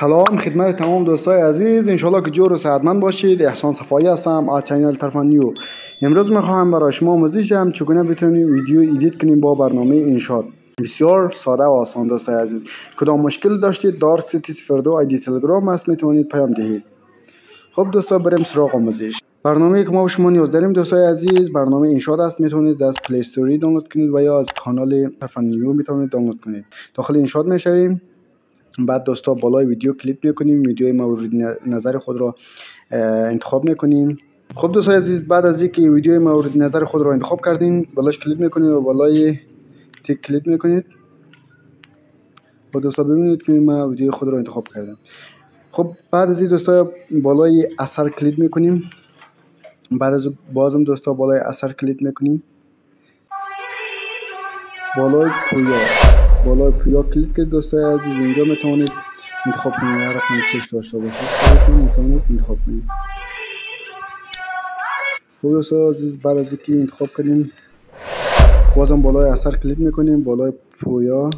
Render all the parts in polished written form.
سلام خدمت تمام دوستای عزیز، انشالله که جور و صحتمند باشید. احسان صفایی هستم از چینل طرفان نیو. امروز میخواهم برای شما آموزش دهم چگونه بتونیم ویدیو ایدیت کنیم با برنامه اینشات. بسیار ساده و آسان دوستای عزیز. کدام مشکل داشتید دارت سیتی 02 آیدی تلگرام است، میتونید پیام دهید. خب دوستا بریم سراغ آموزش. برنامه‌ای که ما و شما نیاز داریم دوستای عزیز برنامه اینشات است. میتونید از پلی استوری دانلود کنید و یا از کانال طرفان نیو میتونید دانلود کنید. داخل اینشات میشویم. بعد دوستا بالای ویدیو کلیک میکنیم، ویدیوی مورد نظر خود را انتخاب میکنیم. خب دوستای عزیز بعد از اینکه ویدیوی مورد نظر خود را انتخاب کردین بالاش کلیک میکنید و بالای تیک کلیک میکنید. خب دوستا ببینید که من ویدیوی خود را انتخاب کردم. خب بعد از این دوستا بالای اثر کلیک میکنیم. بعد از بازم دوستا بالای اثر کلیک میکنیم. بالای پویا کلیک کنید دوستای عزیز. اینجا میتونید انتخاب کنید هر رقم چش داشته باشید میتونید انتخاب کنید. خب دوستای عزیز بعد از اینکه انتخاب کردیم بازم بالای اثر کلیک میکنیم. بالای پویا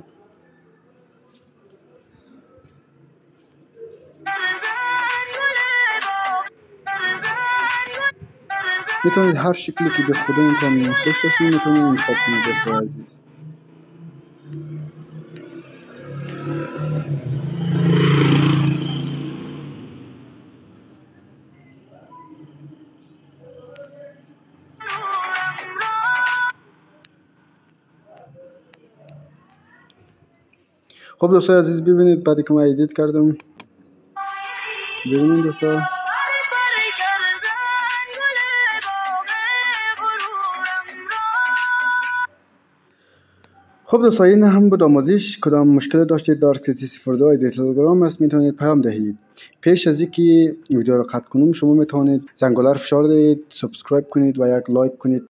میتونید هر شکلی که به خودتون خوش داشتید میتونید انتخاب کنید دوستای عزیز. خب دوستای عزیز ببینید بعد که من ایدیت کردم، ببینید دوستا خب دوستا این هم بود آموزش. کدام مشکل داشتید در سیتی 02 آیدی تلگرام است میتونید پیام دهید. پیش از اینکه ویدیو رو قطع کنم شما میتونید زنگوله رو فشار دهید، سابسکرایب کنید و یک لایک کنید.